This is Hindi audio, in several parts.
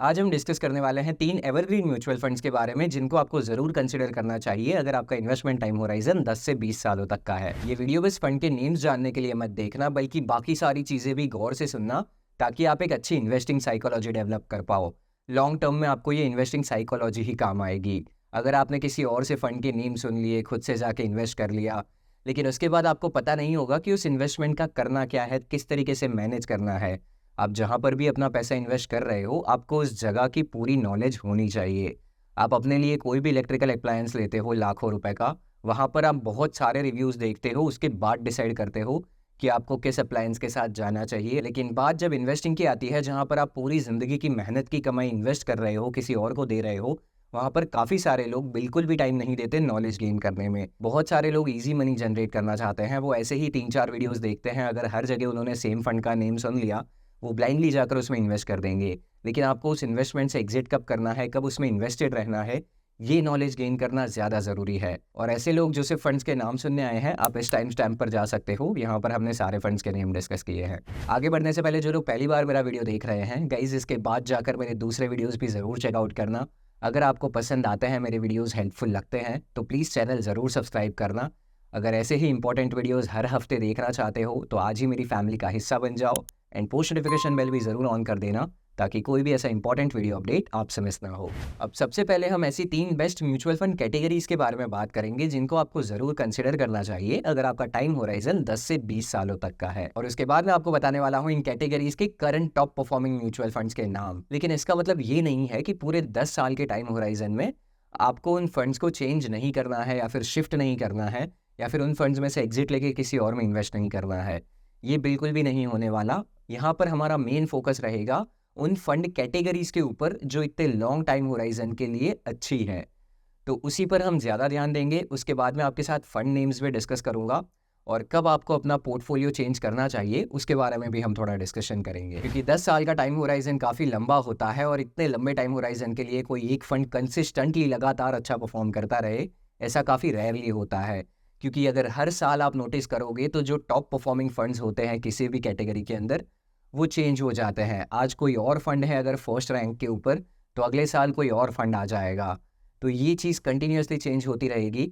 आज हम डिस्कस करने वाले हैं 3 एवरग्रीन म्यूचुअल फंड्स के बारे में जिनको आपको ज़रूर कंसिडर करना चाहिए अगर आपका इन्वेस्टमेंट टाइम होराइजन 10 से 20 सालों तक का है। ये वीडियो बस फंड के नेम्स जानने के लिए मत देखना, बल्कि बाकी सारी चीज़ें भी गौर से सुनना, ताकि आप एक अच्छी इन्वेस्टिंग साइकोलॉजी डेवलप कर पाओ। लॉन्ग टर्म में आपको ये इन्वेस्टिंग साइकोलॉजी ही काम आएगी। अगर आपने किसी और से फंड के नेम सुन लिए, खुद से जाके इन्वेस्ट कर लिया, लेकिन उसके बाद आपको पता नहीं होगा कि उस इन्वेस्टमेंट का करना क्या है, किस तरीके से मैनेज करना है। आप जहाँ पर भी अपना पैसा इन्वेस्ट कर रहे हो, आपको उस जगह की पूरी नॉलेज होनी चाहिए। आप अपने लिए कोई भी इलेक्ट्रिकल अप्लायंस लेते हो लाखों रुपए का, वहाँ पर आप बहुत सारे रिव्यूज़ देखते हो, उसके बाद डिसाइड करते हो कि आपको किस अप्लायंस के साथ जाना चाहिए। लेकिन बात जब इन्वेस्टिंग की आती है, जहाँ पर आप पूरी ज़िंदगी की मेहनत की कमाई इन्वेस्ट कर रहे हो, किसी और को दे रहे हो, वहाँ पर काफ़ी सारे लोग बिल्कुल भी टाइम नहीं देते नॉलेज गेन करने में। बहुत सारे लोग ईज़ी मनी जनरेट करना चाहते हैं, वो ऐसे ही 3-4 वीडियोज़ देखते हैं। अगर हर जगह उन्होंने सेम फंड का नेम सुन लिया, वो ब्लाइंडली जाकर उसमें इन्वेस्ट कर देंगे। लेकिन आपको उस इन्वेस्टमेंट से एग्जिट कब करना है, कब उसमें इन्वेस्टेड रहना है, ये नॉलेज गेन करना ज़्यादा ज़रूरी है। और ऐसे लोग जो सिर्फ फंड्स के नाम सुनने आए हैं, आप इस टाइम स्टैम्प पर जा सकते हो। यहाँ पर हमने सारे फंड्स के नेम डिस्कस किए हैं। आगे बढ़ने से पहले जो लोग पहली बार मेरा वीडियो देख रहे हैं, गाइज इसके बाद जाकर मेरे दूसरे वीडियोज़ भी ज़रूर चेकआउट करना। अगर आपको पसंद आते हैं, मेरे वीडियोज़ हेल्पफुल लगते हैं, तो प्लीज़ चैनल ज़रूर सब्सक्राइब करना। अगर ऐसे ही इंपॉर्टेंट वीडियोज़ हर हफ्ते देखना चाहते हो, तो आज ही मेरी फैमिली का हिस्सा बन जाओ एंड पोस्ट नोटिफिकेशन बेल भी ज़रूर ऑन कर देना, ताकि कोई भी ऐसा इंपॉर्टेंट वीडियो अपडेट आपसे मिस ना हो। अब सबसे पहले हम ऐसी 3 बेस्ट म्यूचुअल फंड कैटेगरीज के बारे में बात करेंगे जिनको आपको ज़रूर कंसिडर करना चाहिए अगर आपका टाइम होराइजन 10 से 20 सालों तक का है। और उसके बाद मैं आपको बताने वाला हूँ इन कैटेगरीज के current top performing mutual funds के नाम। लेकिन इसका मतलब ये नहीं है कि पूरे 10 साल के टाइम होराइजन में आपको उन फंड्स को चेंज नहीं करना है, या फिर शिफ्ट नहीं करना है, या फिर उन फंड्स में से एग्जिट लेके किसी और में इन्वेस्ट नहीं करना है। ये बिल्कुल भी नहीं होने वाला। यहाँ पर हमारा मेन फोकस रहेगा उन फंड कैटेगरीज के ऊपर जो इतने लॉन्ग टाइम होराइजन के लिए अच्छी है, तो उसी पर हम ज़्यादा ध्यान देंगे। उसके बाद मैं आपके साथ फंड नेम्स भी डिस्कस करूंगा, और कब आपको अपना पोर्टफोलियो चेंज करना चाहिए उसके बारे में भी हम थोड़ा डिस्कशन करेंगे, क्योंकि 10 साल का टाइम होराइजन काफ़ी लंबा होता है, और इतने लंबे टाइम होराइजन के लिए कोई एक फंड कंसिस्टेंटली लगातार अच्छा परफॉर्म करता रहे, ऐसा काफ़ी रेयरली होता है। क्योंकि अगर हर साल आप नोटिस करोगे, तो जो टॉप परफॉर्मिंग फंड्स होते हैं किसी भी कैटेगरी के अंदर, वो चेंज हो जाते हैं। आज कोई और फंड है अगर फर्स्ट रैंक के ऊपर, तो अगले साल कोई और फंड आ जाएगा। तो ये चीज़ कंटिन्यूसली चेंज होती रहेगी।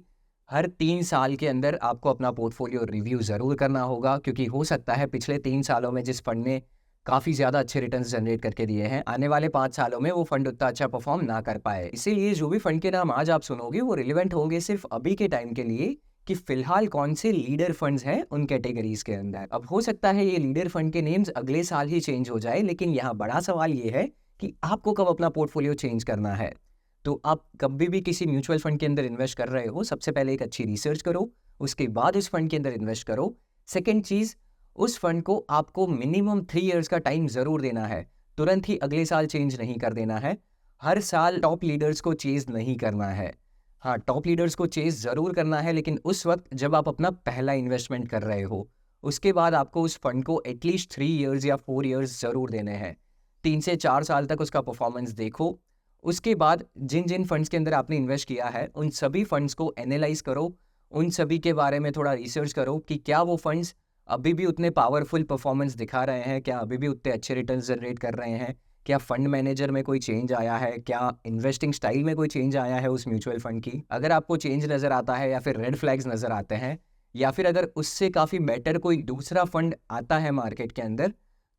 हर 3 साल के अंदर आपको अपना पोर्टफोलियो रिव्यू ज़रूर करना होगा, क्योंकि हो सकता है पिछले 3 सालों में जिस फंड ने काफ़ी ज़्यादा अच्छे रिटर्न्स जनरेट करके दिए हैं, आने वाले 5 सालों में वो फंड उतना अच्छा परफॉर्म ना कर पाए। इसीलिए जो भी फंड के नाम आज आप सुनोगे, वो रिलेवेंट होंगे सिर्फ अभी के टाइम के लिए, कि फिलहाल कौन से लीडर फंड्स हैं उन कैटेगरीज के अंदर। अब हो सकता है ये लीडर फंड के नेम्स अगले साल ही चेंज हो जाए, लेकिन यहाँ बड़ा सवाल ये है कि आपको कब अपना पोर्टफोलियो चेंज करना है। तो आप कभी भी किसी म्यूचुअल फंड के अंदर इन्वेस्ट कर रहे हो, सबसे पहले एक अच्छी रिसर्च करो, उसके बाद उस फंड के अंदर इन्वेस्ट करो। सेकेंड चीज़, उस फंड को आपको मिनिमम 3 ईयर्स का टाइम ज़रूर देना है। तुरंत ही अगले साल चेंज नहीं कर देना है। हर साल टॉप लीडर्स को चेज नहीं करना है। हाँ, टॉप लीडर्स को चेज ज़रूर करना है, लेकिन उस वक्त जब आप अपना पहला इन्वेस्टमेंट कर रहे हो। उसके बाद आपको उस फंड को एटलीस्ट 3 ईयर्स या 4 ईयर्स ज़रूर देने हैं। 3 से 4 साल तक उसका परफॉर्मेंस देखो। उसके बाद जिन जिन फंड्स के अंदर आपने इन्वेस्ट किया है, उन सभी फंड्स को एनालाइज करो, उन सभी के बारे में थोड़ा रिसर्च करो कि क्या वो फंड्स अभी भी उतने पावरफुल परफॉर्मेंस दिखा रहे हैं, क्या अभी भी उतने अच्छे रिटर्न्स जनरेट कर रहे हैं, क्या फंड मैनेजर में कोई चेंज आया है, क्या इन्वेस्टिंग स्टाइल में कोई चेंज आया है उस म्यूचुअल फंड की। अगर आपको चेंज नज़र आता है, या फिर रेड फ्लैग्स नज़र आते हैं, या फिर अगर उससे काफ़ी बेटर कोई दूसरा फंड आता है मार्केट के अंदर,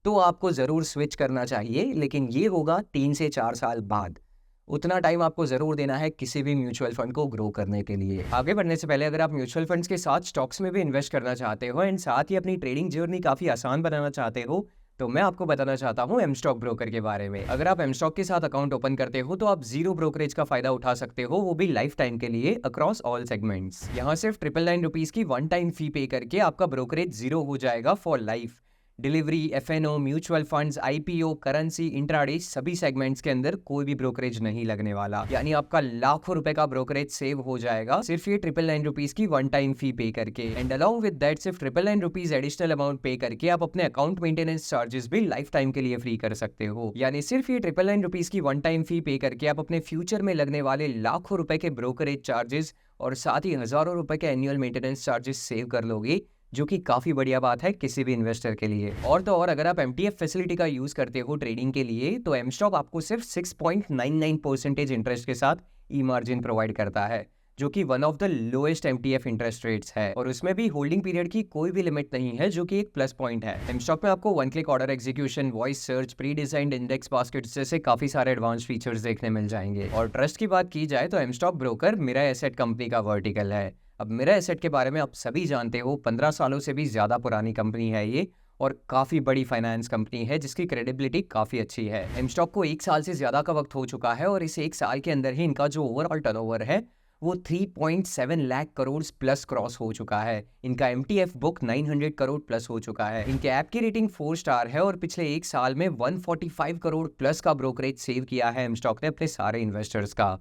तो आपको ज़रूर स्विच करना चाहिए। लेकिन ये होगा 3 से 4 साल बाद। उतना टाइम आपको ज़रूर देना है किसी भी म्यूचुअल फंड को ग्रो करने के लिए। आगे बढ़ने से पहले, अगर आप म्यूचुअल फंड्स के साथ स्टॉक्स में भी इन्वेस्ट करना चाहते हो एंड साथ ही अपनी ट्रेडिंग जर्नी काफ़ी आसान बनाना चाहते हो, तो मैं आपको बताना चाहता हूँ एम स्टॉक ब्रोकर के बारे में। अगर आप एम स्टॉक के साथ अकाउंट ओपन करते हो, तो आप जीरो ब्रोकरेज का फायदा उठा सकते हो, वो भी लाइफ टाइम के लिए अक्रॉस ऑल सेगमेंट्स। यहाँ सिर्फ 999 रुपीज़ की वन टाइम फी पे करके आपका ब्रोकरेज जीरो हो जाएगा for life. Delivery, FNO, mutual funds, IPO, currency, intraday, सभी सेगमेंट्स के अंदर कोई भी ब्रोकरेज नहीं लगने वाला। यानी आपका लाखों रुपए का ब्रोकरेज सेव हो जाएगा सिर्फ ये 999 रुपीज़ की वन टाइम फी पे करके। एंड अलॉन्ग विद दैट, सिर्फ 999 रुपीज़ एडिशनल अमाउंट पे करके आप अपने अकाउंट मेंटेनेंस चार्जेस भी लाइफ टाइम के लिए फ्री कर सकते हो। यानी सिर्फ ये 999 रुपीज़ की वन टाइम फी पे करके आप अपने फ्यूचर में लगने वाले लाखों रुपए के ब्रोकरेज चार्जेस और साथ ही हजारों रुपए के एनुअल मेंटेनेंस चार्जेस सेव कर लोगे, जो कि काफ़ी बढ़िया बात है किसी भी इन्वेस्टर के लिए। और तो और अगर आप MTF फैसिलिटी का यूज़ करते हो ट्रेडिंग के लिए, तो एम स्टॉक आपको सिर्फ 6.99% इंटरेस्ट के साथ ई मार्जिन प्रोवाइड करता है, जो कि one of the lowest MTF interest rates है। और उसमें भी होल्डिंग पीरियड की कोई भी लिमिट नहीं है, जो कि एक प्लस पॉइंट है। एम स्टॉक में आपको one click order execution, voice search, pre designed index baskets जैसे काफी सारे एडवांस फीचर्स देखने मिल जाएंगे। और ट्रस्ट की बात की जाए तो M stock broker Mirae asset company का वर्टिकल है। अब मिराई एसेट के बारे में आप सभी जानते हो, 15 सालों से भी ज्यादा पुरानी कंपनी है ये, और काफी बड़ी फाइनेंस कंपनी है जिसकी क्रेडिबिलिटी काफी अच्छी है। एम स्टॉक को 1 साल से ज्यादा का वक्त हो चुका है, और इस 1 साल के अंदर ही इनका जो ओवरऑल टर्नओवर है वो 3.7 लाख करोड़ प्लस क्रॉस हो चुका है। इनका MTF बुक 900 करोड़ प्लस हो चुका है। इनके ऐप की रेटिंग 4 स्टार है, और पिछले 1 साल में 145 करोड़ प्लस का ब्रोकरेज सेव किया है एम स्टॉक ने अपने सारे इन्वेस्टर्स का।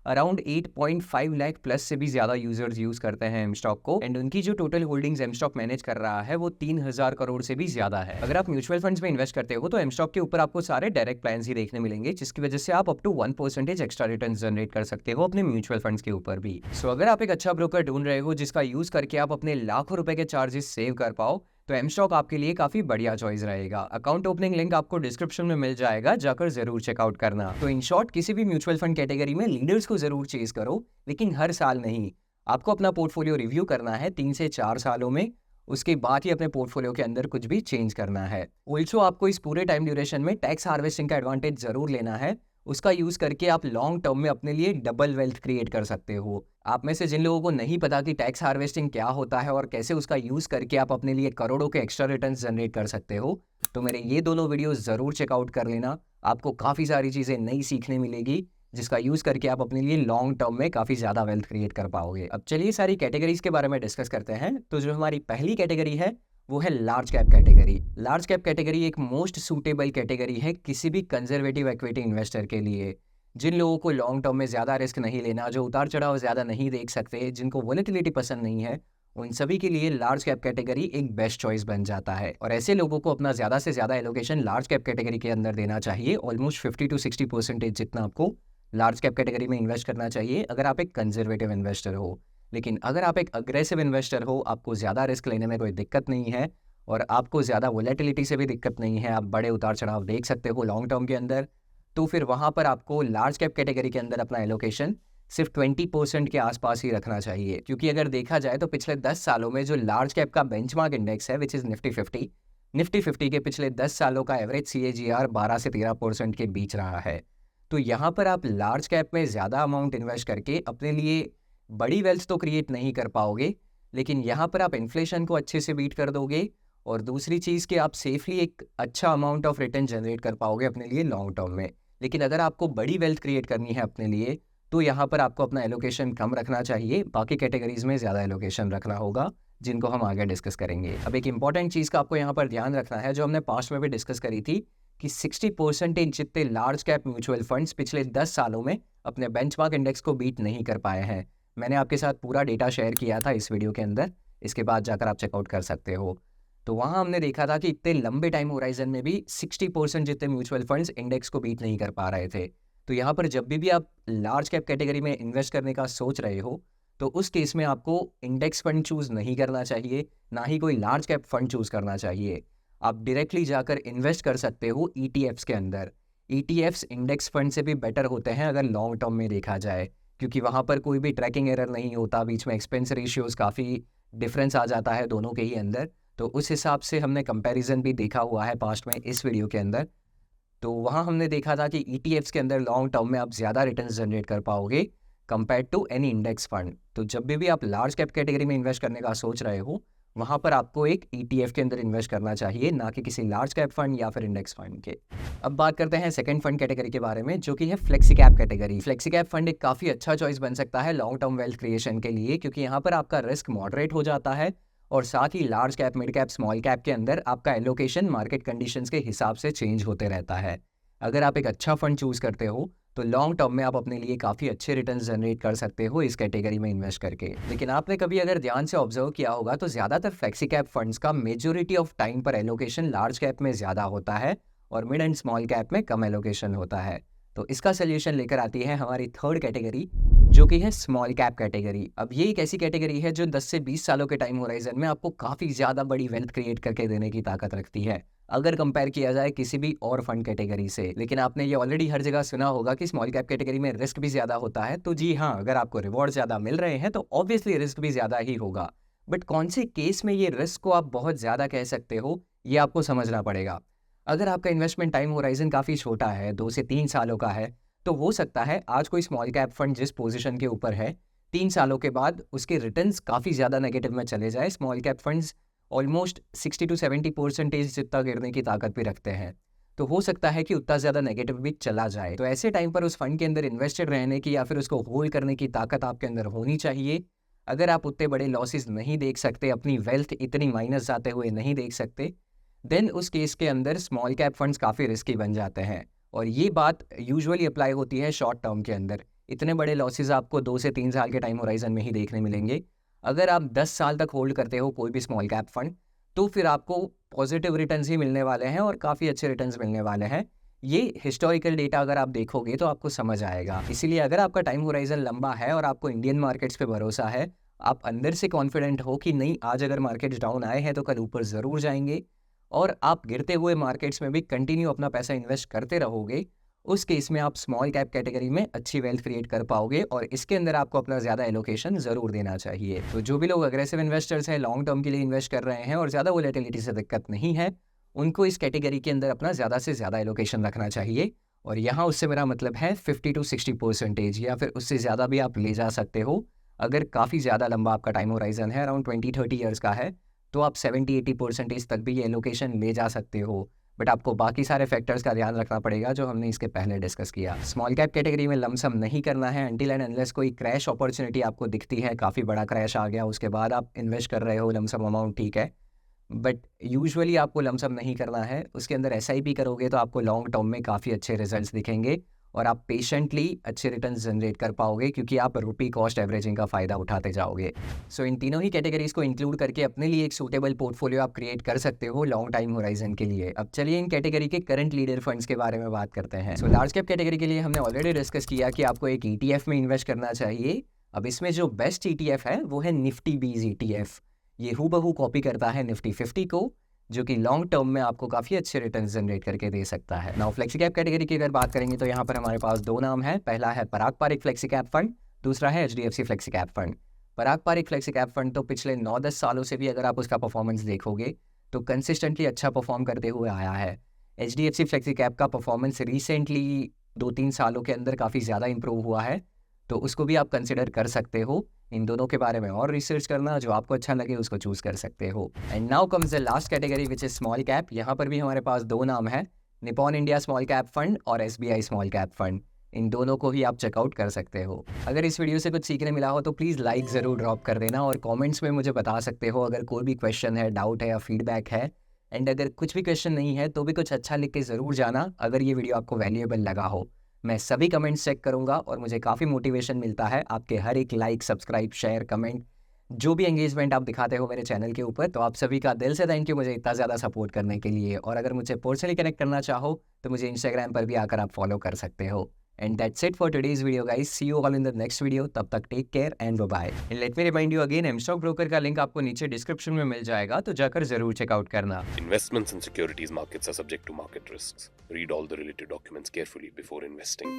अराउंड 8.5 लाख प्लस से भी ज्यादा यूजर्स यूज करते हैं एम स्टॉक को, एंड उनकी जो total holdings M stock manage कर रहा है वो 3000 करोड़ से भी ज्यादा है। अगर आप म्यूचुअल फंड्स में इन्वेस्ट करते हो तो एम स्टॉक के ऊपर आपको सारे डायरेक्ट प्लान ही देखने मिलेंगे, जिसकी वजह से आप up to 1% extra return generate कर सकते हो अपने म्यूचुअल फंड्स के ऊपर भी। सो अगर आप एक अच्छा ब्रोकर ढूंढ रहे हो जिसका यूज करके आप अपने लाखों रुपए के चार्जेस सेव कर पाओ, तो एम स्टॉक आपके लिए काफी बढ़िया चॉइस रहेगा। अकाउंट ओपनिंग लिंक आपको डिस्क्रिप्शन में मिल जाएगा, जाकर जरूर चेकआउट करना। तो इन शॉर्ट, किसी भी म्यूचुअल फंड कैटेगरी में लीडर्स को जरूर चेज करो, लेकिन हर साल नहीं। आपको अपना पोर्टफोलियो रिव्यू करना है 3 से 4 सालों में, उसके बाद ही अपने पोर्टफोलियो के अंदर कुछ भी चेंज करना है। ऑल्सो आपको इस पूरे टाइम ड्यूरेशन में टैक्स हार्वेस्टिंग का एडवांटेज जरूर लेना है। उसका यूज करके आप लॉन्ग टर्म में अपने लिए डबल वेल्थ क्रिएट कर सकते हो। आप में से जिन लोगों को नहीं पता कि टैक्स हार्वेस्टिंग क्या होता है और कैसे उसका यूज करके आप अपने लिए करोड़ों के एक्स्ट्रा रिटर्न्स जनरेट कर सकते हो, तो मेरे ये दोनों वीडियोस जरूर चेकआउट कर लेना। आपको काफ़ी सारी चीज़ें नई सीखने मिलेगी, जिसका यूज़ करके आप अपने लिए लॉन्ग टर्म में काफ़ी ज़्यादा वेल्थ क्रिएट कर पाओगे। अब चलिए सारी कैटेगरीज के बारे में डिस्कस करते हैं। तो जो हमारी पहली कैटेगरी है वो है large cap category. Large cap category एक मोस्ट सूटेबल कैटेगरी है किसी भी कंजर्वेटिव इक्विटी इन्वेस्टर के लिए। जिन लोगों को लॉन्ग टर्म में ज़्यादा रिस्क नहीं लेना, जो उतार चढ़ाव ज़्यादा नहीं देख सकते, जिनको वोलेटिलिटी पसंद नहीं है, उन सभी के लिए लार्ज कैप कैटेगरी एक बेस्ट चॉइस बन जाता है। और ऐसे लोगों को अपना ज़्यादा से ज़्यादा एलोकेशन लार्ज कैप कैटेगरी के अंदर देना चाहिए। ऑलमोस्ट 50 to 60% जितना आपको लार्ज कैप कैटेगरी में इन्वेस्ट करना चाहिए अगर आप एक कंजर्वेटिव इन्वेस्टर हो। लेकिन अगर आप एक अग्रेसिव इन्वेस्टर हो, आपको ज़्यादा रिस्क लेने में कोई दिक्कत नहीं है और आपको ज़्यादा वोलेटिलिटी से भी दिक्कत नहीं है, आप बड़े उतार चढ़ाव देख सकते हो लॉन्ग टर्म के अंदर, तो फिर वहाँ पर आपको लार्ज कैप कैटेगरी के अंदर अपना एलोकेशन सिर्फ 20% के आसपास ही रखना चाहिए। क्योंकि अगर देखा जाए तो पिछले 10 सालों में जो लार्ज कैप का बेंचमार्क इंडेक्स है विच इज़ निफ्टी 50 के पिछले 10 सालों का एवरेज CAGR 12 से 13% के बीच रहा है। तो यहाँ पर आप लार्ज कैप में ज़्यादा अमाउंट इन्वेस्ट करके अपने लिए बड़ी वेल्थ तो क्रिएट नहीं कर पाओगे, लेकिन यहाँ पर आप इन्फ्लेशन को अच्छे से बीट कर दोगे, और दूसरी चीज़ कि आप सेफली एक अच्छा अमाउंट ऑफ रिटर्न जनरेट कर पाओगे अपने लिए लॉन्ग टर्म में। लेकिन अगर आपको बड़ी वेल्थ क्रिएट करनी है अपने लिए, तो यहाँ पर आपको अपना एलोकेशन कम रखना चाहिए, बाकी कैटेगरीज में ज़्यादा एलोकेशन रखना होगा, जिनको हम आगे डिस्कस करेंगे। अब एक इंपॉर्टेंट चीज़ का आपको यहाँ पर ध्यान रखना है, जो हमने पास्ट में भी डिस्कस करी थी, कि 60% जितने लार्ज कैप म्यूचुअल फंड्स पिछले 10 सालों में अपने बेंचमार्क इंडेक्स को बीट नहीं कर पाए हैं। मैंने आपके साथ पूरा डेटा शेयर किया था इस वीडियो के अंदर, इसके बाद जाकर आप चेकआउट कर सकते हो। तो वहाँ हमने देखा था कि इतने लंबे टाइम होराइजन में भी 60% जितने म्यूचुअल फंड्स इंडेक्स को बीट नहीं कर पा रहे थे। तो यहाँ पर जब भी आप लार्ज कैप कैटेगरी में इन्वेस्ट करने का सोच रहे हो, तो उस केस में आपको इंडेक्स फंड चूज़ नहीं करना चाहिए, ना ही कोई लार्ज कैप फंड चूज़ करना चाहिए। आप डायरेक्टली जाकर इन्वेस्ट कर सकते हो ETFs के अंदर। ETFs इंडेक्स फंड से भी बेटर होते हैं अगर लॉन्ग टर्म में देखा जाए, क्योंकि वहाँ पर कोई भी ट्रैकिंग एरर नहीं होता, बीच में एक्सपेंस रेशियोज़ काफ़ी डिफरेंस आ जाता है दोनों के ही अंदर। तो उस हिसाब से हमने कंपैरिजन भी देखा हुआ है पास्ट में इस वीडियो के अंदर। तो वहाँ हमने देखा था कि ETFs के अंदर लॉन्ग टर्म में आप ज़्यादा रिटर्न्स जनरेट कर पाओगे compare to any index fund. तो जब भी आप लार्ज कैप कैटेगरी में इन्वेस्ट करने का सोच रहे हो, वहाँ पर आपको एक ETF के अंदर इन्वेस्ट करना चाहिए, ना कि किसी लार्ज कैप फंड या फिर इंडेक्स फंड के। अब बात करते हैं सेकंड फंड कैटेगरी के बारे में, जो कि है flexi cap category. Flexi cap fund एक काफ़ी अच्छा चॉइस बन सकता है लॉन्ग टर्म वेल्थ क्रिएशन के लिए, क्योंकि यहाँ पर आपका रिस्क मॉडरेट हो जाता है, और साथ ही large cap, mid cap, small cap के अंदर आपका एलोकेशन मार्केट कंडीशंस के हिसाब से चेंज होते रहता है। अगर आप एक अच्छा फंड चूज करते हो तो लॉन्ग टर्म में आप अपने लिए काफ़ी अच्छे रिटर्न्स जनरेट कर सकते हो इस कैटेगरी में इन्वेस्ट करके। लेकिन आपने कभी अगर ध्यान से ऑब्जर्व किया होगा तो ज़्यादातर फ्लेक्सी कैप फंड्स का मेजोरिटी ऑफ टाइम पर एलोकेशन लार्ज कैप में ज़्यादा होता है और मिड एंड स्मॉल कैप में कम एलोकेशन होता है। तो इसका सोल्यूशन लेकर आती है हमारी थर्ड कैटेगरी, जो कि है स्मॉल कैप कैटेगरी। अब ये एक ऐसी कैटेगरी है जो 10 से 20 सालों के टाइम होराइजन में आपको काफ़ी ज़्यादा बड़ी वेल्थ क्रिएट करके देने की ताकत रखती है, अगर कंपेयर किया जाए किसी भी और फंड कैटेगरी से। लेकिन आपने ये ऑलरेडी हर जगह सुना होगा कि स्मॉल कैप कैटेगरी में रिस्क भी ज़्यादा होता है। तो जी हाँ, अगर आपको रिवॉर्ड ज़्यादा मिल रहे हैं तो ऑब्वियसली रिस्क भी ज़्यादा ही होगा। बट कौन से केस में ये रिस्क को आप बहुत ज़्यादा कह सकते हो, ये आपको समझना पड़ेगा। अगर आपका इन्वेस्टमेंट टाइम होराइजन काफ़ी छोटा है, 2 से 3 सालों का है, तो हो सकता है आज कोई स्मॉल कैप फंड जिस पोजीशन के ऊपर है, 3 सालों के बाद उसके रिटर्न्स काफ़ी ज़्यादा नेगेटिव में चले जाए। Small cap funds almost 60 to 70% जितना गिरने की ताकत भी रखते हैं। तो हो सकता है कि उतना ज़्यादा नेगेटिव भी चला जाए। तो ऐसे टाइम पर उस फंड के अंदर इन्वेस्टेड रहने की या फिर उसको होल्ड करने की ताकत आपके अंदर होनी चाहिए। अगर आप उतने बड़े लॉसेस नहीं देख सकते, अपनी वेल्थ इतनी माइनस जाते हुए नहीं देख सकते, देन उस केस के अंदर स्मॉल कैप फंड्स काफ़ी रिस्की बन जाते हैं। और ये बात यूजुअली अप्लाई होती है शॉर्ट टर्म के अंदर। इतने बड़े लॉसेस आपको 2 से 3 साल के टाइम होराइजन में ही देखने मिलेंगे। अगर आप 10 साल तक होल्ड करते हो कोई भी स्मॉल कैप फंड, तो फिर आपको पॉजिटिव रिटर्न्स ही मिलने वाले हैं और काफ़ी अच्छे रिटर्न्स मिलने वाले हैं। ये हिस्टोरिकल डेटा अगर आप देखोगे तो आपको समझ आएगा। इसीलिए अगर आपका टाइम होराइजन लंबा है और आपको इंडियन मार्केट्स पे भरोसा है, आप अंदर से कॉन्फिडेंट हो कि नहीं, आज अगर मार्केट्स डाउन आए हैं तो कल ऊपर ज़रूर जाएंगे, और आप गिरते हुए मार्केट्स में भी कंटिन्यू अपना पैसा इन्वेस्ट करते रहोगे, उस केस में आप स्मॉल कैप कैटेगरी में अच्छी वेल्थ क्रिएट कर पाओगे। और इसके अंदर आपको अपना ज़्यादा एलोकेशन ज़रूर देना चाहिए। तो जो भी लोग अग्रेसिव इन्वेस्टर्स हैं, लॉन्ग टर्म के लिए इन्वेस्ट कर रहे हैं और ज़्यादा वोलेटिलिटी से दिक्कत नहीं है, उनको इस कैटेगरी के अंदर अपना ज़्यादा से ज़्यादा एलोकेशन रखना चाहिए। और यहाँ उससे मेरा मतलब है 50 to 60% या फिर उससे ज़्यादा भी आप ले जा सकते हो। अगर काफ़ी ज़्यादा लंबा आपका टाइम होराइजन है, अराउंड 20-30 ईयर्स का है, तो आप 70-80% तक भी ये एलोकेशन ले जा सकते हो। बट आपको बाकी सारे फैक्टर्स का ध्यान रखना पड़ेगा जो हमने इसके पहले डिस्कस किया। स्मॉल कैप कैटेगरी में लमसम नहीं करना है अनटिल एंड अनलेस कोई क्रैश अपॉर्चुनिटी आपको दिखती है, काफ़ी बड़ा क्रैश आ गया, उसके बाद आप इन्वेस्ट कर रहे हो लमसम अमाउंट, ठीक है। बट यूजुअली आपको लमसम नहीं करना है। उसके अंदर एसआईपी करोगे तो आपको लॉन्ग टर्म में काफ़ी अच्छे रिजल्ट्स दिखेंगे और आप पेशेंटली अच्छे रिटर्न जनरेट कर पाओगे, क्योंकि आप रुपी कॉस्ट एवरेजिंग का फ़ायदा उठाते जाओगे। सो इन तीनों ही कैटेगरीज को इंक्लूड करके अपने लिए एक सूटेबल पोर्टफोलियो आप क्रिएट कर सकते हो लॉन्ग टाइम होराइजन के लिए। अब चलिए इन कैटेगरी के करंट लीडर फंड्स के बारे में बात करते हैं। सो लार्ज कैप कैटेगरी के लिए हमने ऑलरेडी डिस्कस किया कि आपको एक ETF में इन्वेस्ट करना चाहिए। अब इसमें जो बेस्ट ETF है वो है निफ्टी बीज ETF। ये हूबहू कॉपी करता है निफ्टी 50 को, जो कि लॉन्ग टर्म में आपको काफ़ी अच्छे रिटर्न जनरेट करके दे सकता है। नाउ फ्लेक्सी कैप कैटेगरी की अगर बात करेंगे तो यहाँ पर हमारे पास 2 नाम है। पहला है पराग पारिक फ्लेक्सी कैप फंड, दूसरा है HDFC फ्लेक्सी कैप फंड। पराग पारिक फ्लेक्सी कैप फंड तो पिछले 9-10 सालों से भी अगर आप उसका परफॉर्मेंस देखोगे तो कंसिस्टेंटली अच्छा परफॉर्म करते हुए आया है। HDFC फ्लेक्सी कैप का परफॉर्मेंस रिसेंटली 2-3 सालों के अंदर काफ़ी ज़्यादा इंप्रूव हुआ है, तो उसको भी आप कंसिडर कर सकते हो। इन दोनों के बारे में और रिसर्च करना, जो आपको अच्छा लगे उसको चूज कर सकते हो। And now comes the last category which is small cap. यहाँ पर भी हमारे पास 2 नाम है, Nippon India small cap fund और SBI स्मॉल कैप फंड। इन दोनों को ही आप चेकआउट कर सकते हो। अगर इस वीडियो से कुछ सीखने मिला हो तो प्लीज़ लाइक ज़रूर ड्रॉप कर देना और कमेंट्स में मुझे बता सकते हो अगर कोई भी क्वेश्चन है, डाउट है या फीडबैक है। एंड अगर कुछ भी क्वेश्चन नहीं है तो भी कुछ अच्छा लिख के ज़रूर जाना अगर ये वीडियो आपको वैल्यूएबल लगा हो। मैं सभी कमेंट्स चेक करूंगा और मुझे काफ़ी मोटिवेशन मिलता है आपके हर एक लाइक, सब्सक्राइब, शेयर, कमेंट, जो भी एंगेजमेंट आप दिखाते हो मेरे चैनल के ऊपर। तो आप सभी का दिल से थैंक यू मुझे इतना ज़्यादा सपोर्ट करने के लिए। और अगर मुझे पर्सनली कनेक्ट करना चाहो तो मुझे इंस्टाग्राम पर भी आकर आप फॉलो कर सकते हो। And that's it for today's video guys, see you all in the next video. तब तक take care and bye. And let me remind you again, mStock broker का लिंक आपको नीचे डिस्क्रिप्शन में मिल जाएगा, तो जाकर जरूर चेकआउट करना। Investments in securities markets are subject to market risks. Read all the related documents carefully before investing.